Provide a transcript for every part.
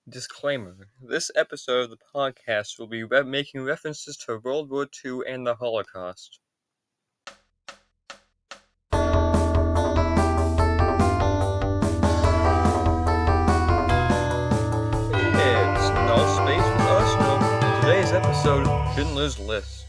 Disclaimer: This episode of the podcast will be making references to World War II and the Holocaust. It's Nullspace with Arsenal. Today's episode, Schindler's List.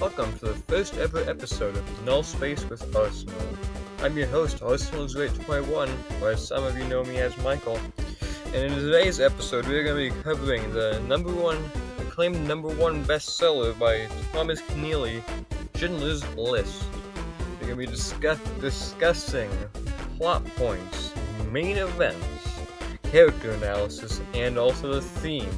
Welcome to the first ever episode of Nullspace with Arsenal. I'm your host, Arsenal0821, or as some of you know me as Michael. And in today's episode, we're going to be covering the acclaimed number one bestseller by Thomas Keneally, Schindler's List. We're going to be discussing plot points, main events, character analysis, and also the theme.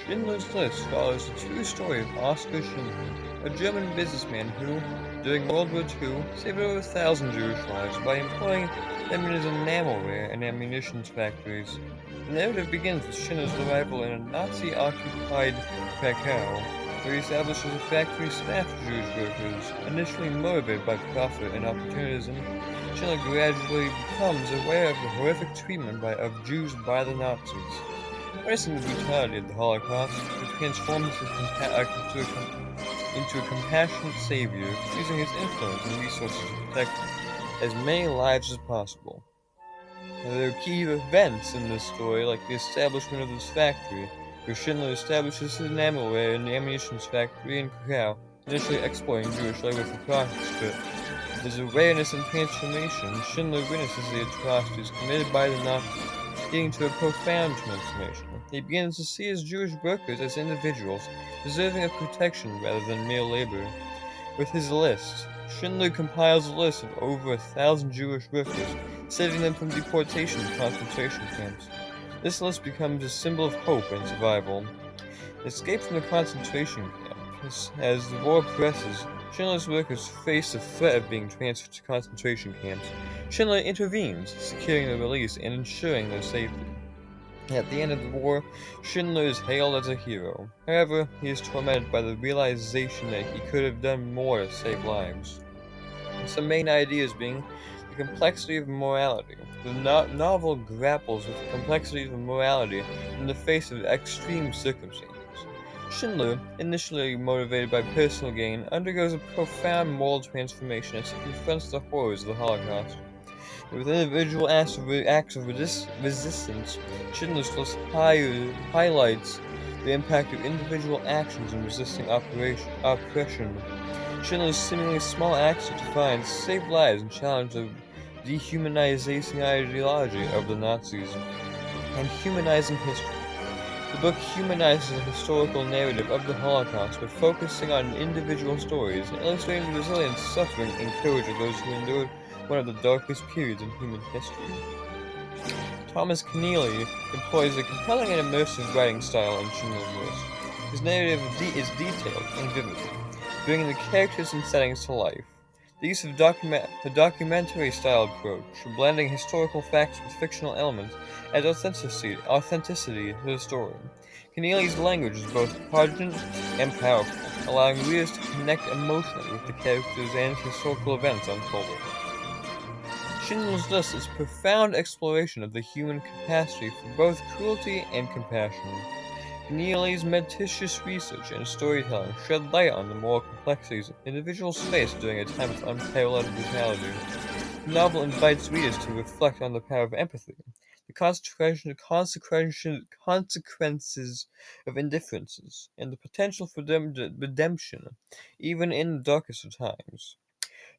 Schindler's List follows the true story of Oskar Schindler, a German businessman who, during World War II, saved over 1,000 Jewish lives by employing them in his enamelware and ammunition factories. The narrative begins with Schindler's arrival in a Nazi-occupied Krakow, where he establishes a factory staffed with Jewish workers. Initially motivated by profit and opportunism, Schindler gradually becomes aware of the horrific treatment of Jews by the Nazis. Witnessing the brutality of the Holocaust, he transforms into a compassionate savior, using his influence and resources to protect as many lives as possible. There are key events in this story, like the establishment of this factory, where Schindler establishes his enamelware in the ammunition factory in Krakow, initially exploiting Jewish labor for profit. His awareness and transformation, Schindler witnesses the atrocities committed by the Nazis, leading to a profound transformation. He begins to see his Jewish workers as individuals, deserving of protection rather than mere labor. With his list, Schindler compiles a list of over 1,000 Jewish workers, saving them from deportation to concentration camps. This list becomes a symbol of hope and survival. Escape from the concentration camp. As the war progresses, Schindler's workers face the threat of being transferred to concentration camps. Schindler intervenes, securing their release and ensuring their safety. At the end of the war, Schindler is hailed as a hero. However, he is tormented by the realization that he could have done more to save lives. Some main ideas being the complexity of morality. The novel grapples with the complexities of morality in the face of extreme circumstances. Schindler, initially motivated by personal gain, undergoes a profound moral transformation as he confronts the horrors of the Holocaust. With individual acts of resistance, Schindler's List highlights the impact of individual actions in resisting oppression. Schindler's seemingly small acts of defiance saved lives and challenged the dehumanizing ideology of the Nazis. And humanizing history. The book humanizes the historical narrative of the Holocaust by focusing on individual stories and illustrating the resilience, suffering, and courage of those who endured one of the darkest periods in human history. Thomas Keneally employs a compelling and immersive writing style in Schindler's List. His narrative is detailed and vivid, bringing the characters and settings to life. The use of a documentary-style approach, blending historical facts with fictional elements, adds authenticity to the story. Keneally's language is both pungent and powerful, allowing readers to connect emotionally with the characters and historical events unfolding. Schindler's List is a profound exploration of the human capacity for both cruelty and compassion. Keneally's meticulous research and storytelling shed light on the moral complexities individuals face during a time of unparalleled brutality. The novel invites readers to reflect on the power of empathy, the consequences of indifferences, and the potential for redemption, even in the darkest of times.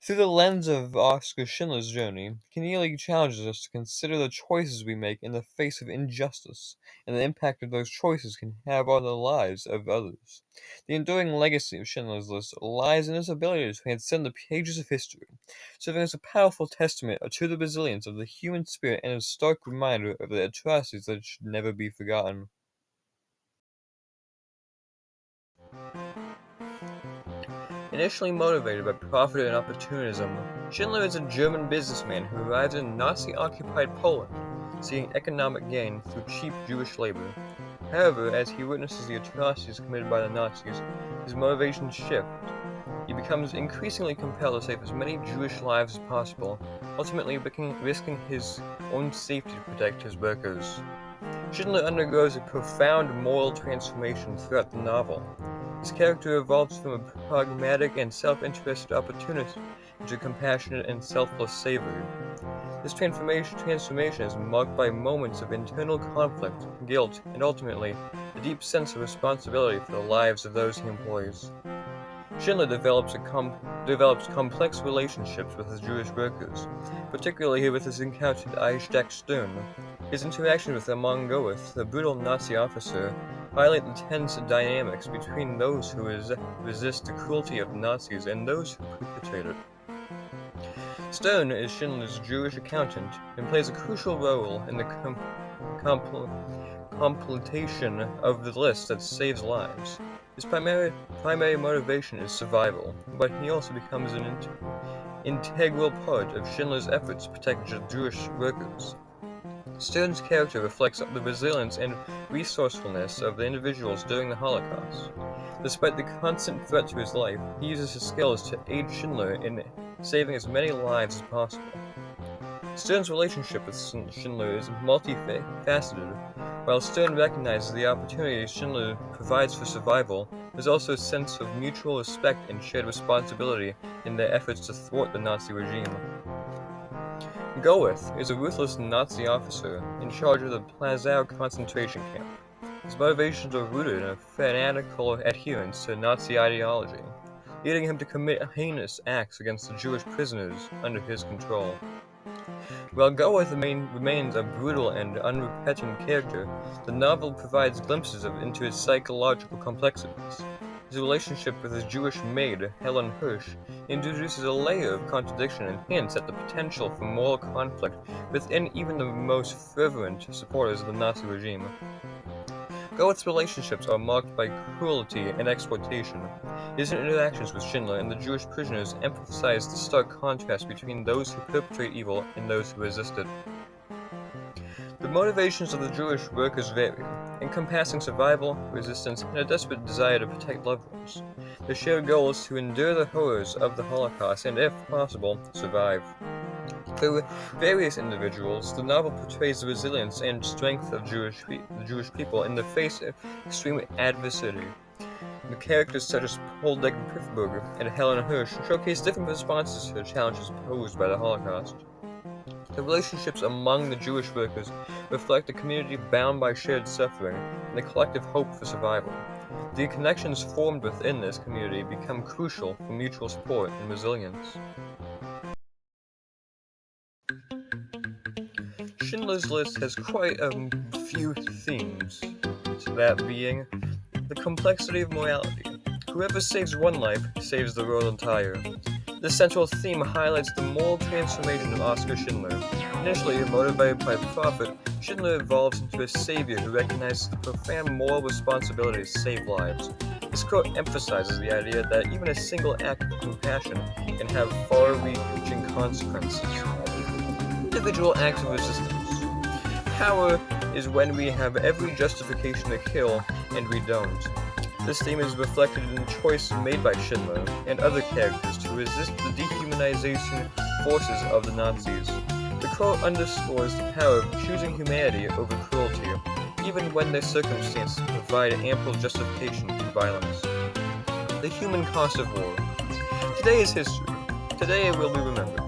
Through the lens of Oskar Schindler's journey, Keneally challenges us to consider the choices we make in the face of injustice and the impact that those choices can have on the lives of others. The enduring legacy of Schindler's List lies in its ability to transcend the pages of history, serving as a powerful testament to the resilience of the human spirit and a stark reminder of the atrocities that should never be forgotten. Initially motivated by profit and opportunism, Schindler is a German businessman who arrives in Nazi-occupied Poland, seeking economic gain through cheap Jewish labor. However, as he witnesses the atrocities committed by the Nazis, his motivations shift. He becomes increasingly compelled to save as many Jewish lives as possible, ultimately risking his own safety to protect his workers. Schindler undergoes a profound moral transformation throughout the novel. His character evolves from a pragmatic and self-interested opportunist into a compassionate and selfless savior. This transformation is marked by moments of internal conflict, guilt, and ultimately, a deep sense of responsibility for the lives of those he employs. Schindler develops complex relationships with his Jewish workers, particularly with his encounter with Isaac Stern. His interaction with Amon Goeth, the brutal Nazi officer, highlight the tense dynamics between those who resist the cruelty of Nazis and those who perpetrate it. Stern is Schindler's Jewish accountant and plays a crucial role in the completion of the list that saves lives. His primary motivation is survival, but he also becomes an integral part of Schindler's efforts to protect Jewish workers. Stern's character reflects the resilience and resourcefulness of the individuals during the Holocaust. Despite the constant threat to his life, he uses his skills to aid Schindler in saving as many lives as possible. Stern's relationship with Schindler is multifaceted. While Stern recognizes the opportunities Schindler provides for survival, there's also a sense of mutual respect and shared responsibility in their efforts to thwart the Nazi regime. Goeth is a ruthless Nazi officer in charge of the Plaszow concentration camp. His motivations are rooted in a fanatical adherence to Nazi ideology, leading him to commit heinous acts against the Jewish prisoners under his control. While Goeth remains a brutal and unrepentant character, the novel provides glimpses into his psychological complexities. His relationship with his Jewish maid, Helen Hirsch, introduces a layer of contradiction and hints at the potential for moral conflict within even the most fervent supporters of the Nazi regime. Goeth's relationships are marked by cruelty and exploitation. His interactions with Schindler and the Jewish prisoners emphasize the stark contrast between those who perpetrate evil and those who resist it. The motivations of the Jewish workers vary, encompassing survival, resistance, and a desperate desire to protect loved ones. Their shared goal is to endure the horrors of the Holocaust and, if possible, survive. Through various individuals, the novel portrays the resilience and strength of the Jewish people in the face of extreme adversity. The characters such as Paul Decker-Piffberger and Helen Hirsch showcase different responses to the challenges posed by the Holocaust. The relationships among the Jewish workers reflect a community bound by shared suffering and the collective hope for survival. The connections formed within this community become crucial for mutual support and resilience. Schindler's List has quite a few themes, that being the complexity of morality. Whoever saves one life saves the world entire. This central theme highlights the moral transformation of Oskar Schindler. Initially motivated by profit, Schindler evolves into a savior who recognizes the profound moral responsibility to save lives. This quote emphasizes the idea that even a single act of compassion can have far-reaching consequences. Individual acts of resistance. Power is when we have every justification to kill and we don't. This theme is reflected in the choices made by Schindler and other characters to resist the dehumanization forces of the Nazis. The quote underscores the power of choosing humanity over cruelty, even when the circumstances provide ample justification for violence. The human cost of war. Today is history. Today it will be remembered.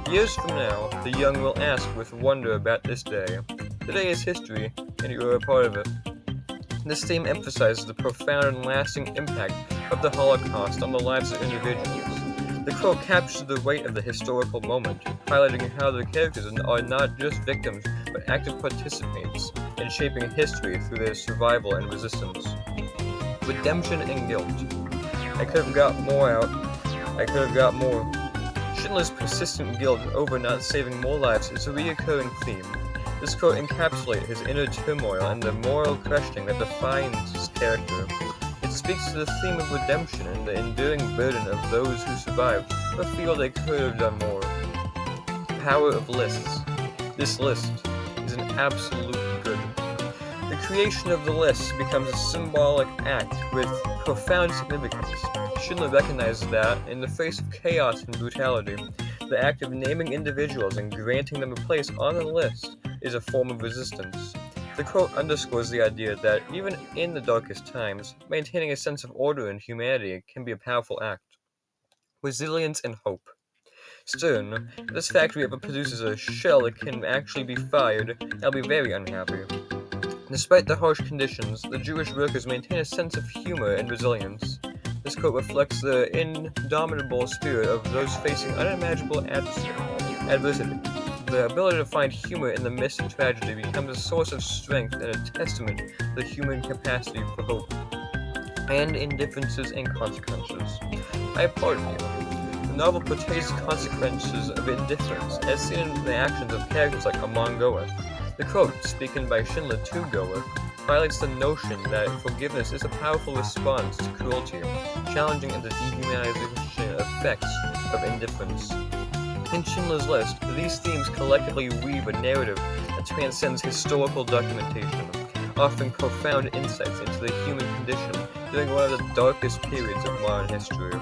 Years from now, the young will ask with wonder about this day. Today is history, and you are a part of it. This theme emphasizes the profound and lasting impact of the Holocaust on the lives of individuals. The quote captures the weight of the historical moment, highlighting how the characters are not just victims, but active participants in shaping history through their survival and resistance. Redemption and guilt. I could have got more out. I could have got more. Schindler's persistent guilt over not saving more lives is a recurring theme. This quote encapsulates his inner turmoil and the moral questioning that defines his character. It speaks speaks to the theme of redemption and the enduring burden of those who survived but feel they could have done more. The power of lists. This list is an absolute good. The creation of the list becomes a symbolic act with profound significance. Shindler recognizes that, in the face of chaos and brutality, the act of naming individuals and granting them a place on the list is a form of resistance. The quote underscores the idea that, even in the darkest times, maintaining a sense of order and humanity can be a powerful act. Resilience and hope. Soon, if this factory ever produces a shell that can actually be fired, I'll be very unhappy. Despite the harsh conditions, the Jewish workers maintain a sense of humor and resilience. This quote reflects the indomitable spirit of those facing unimaginable adversity. The ability to find humor in the midst of tragedy becomes a source of strength and a testament to the human capacity for hope and indifferences and consequences. I applaud you. The novel portrays the consequences of indifference, as seen in the actions of characters like Amon Goeth. The quote, spoken by Shindler to Goeth, highlights the notion that forgiveness is a powerful response to cruelty, challenging the dehumanizing effects of indifference. In Schindler's List, these themes collectively weave a narrative that transcends historical documentation, offering profound insights into the human condition during one of the darkest periods of modern history.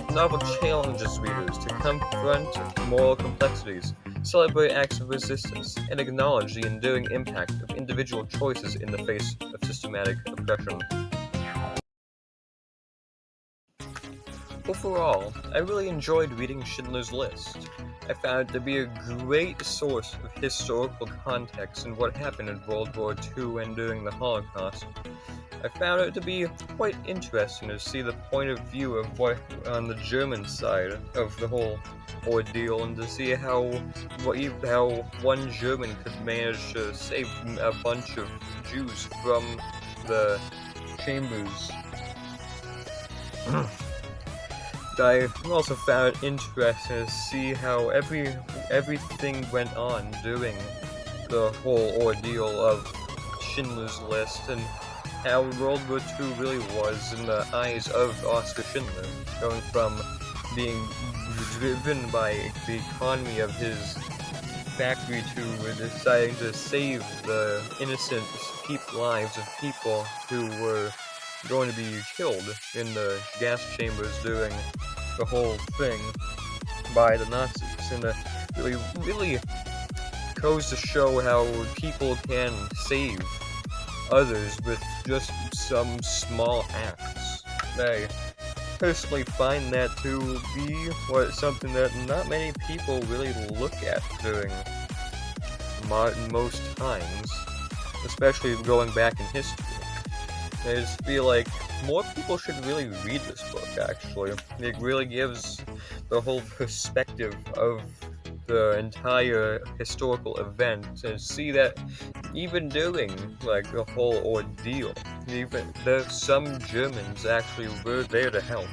The novel challenges readers to confront moral complexities, celebrate acts of resistance, and acknowledge the enduring impact of individual choices in the face of systematic oppression. Overall, I really enjoyed reading Schindler's List. I found it to be a great source of historical context in what happened in World War II and during the Holocaust. I found it to be quite interesting to see the point of view of what on the German side of the whole ordeal, and to see how one German could manage to save a bunch of Jews from the chambers. I also found it interesting to see how everything went on during the whole ordeal of Schindler's List, and how World War II really was in the eyes of Oskar Schindler, going from being driven by the economy of his factory to deciding to save the innocent lives of people who were going to be killed in the gas chambers during the whole thing by the Nazis. And it really goes to show how people can save others with just some small acts. I personally find that to be something that not many people really look at during most times, especially going back in history. I just feel like more people should really read this book, actually. It really gives the whole perspective of the entire historical event, and see that even during the whole ordeal, some Germans actually were there to help,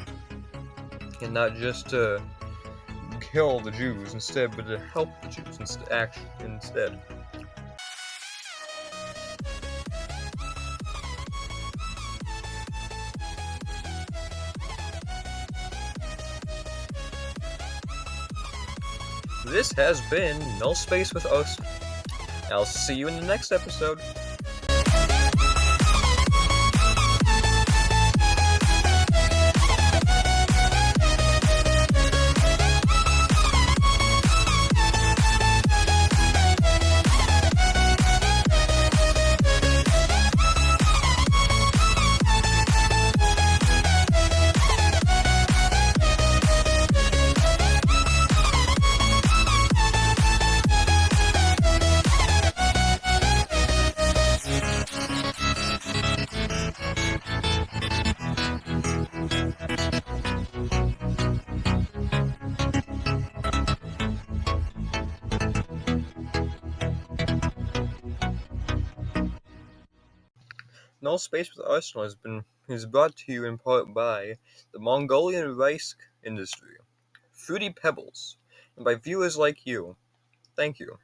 and not just to kill the Jews instead, but to help the Jews instead. This has been Nullspace with us. I'll see you in the next episode. Nullspace with Arsenal is brought to you in part by the Mongolian rice industry, Fruity Pebbles, and by viewers like you. Thank you.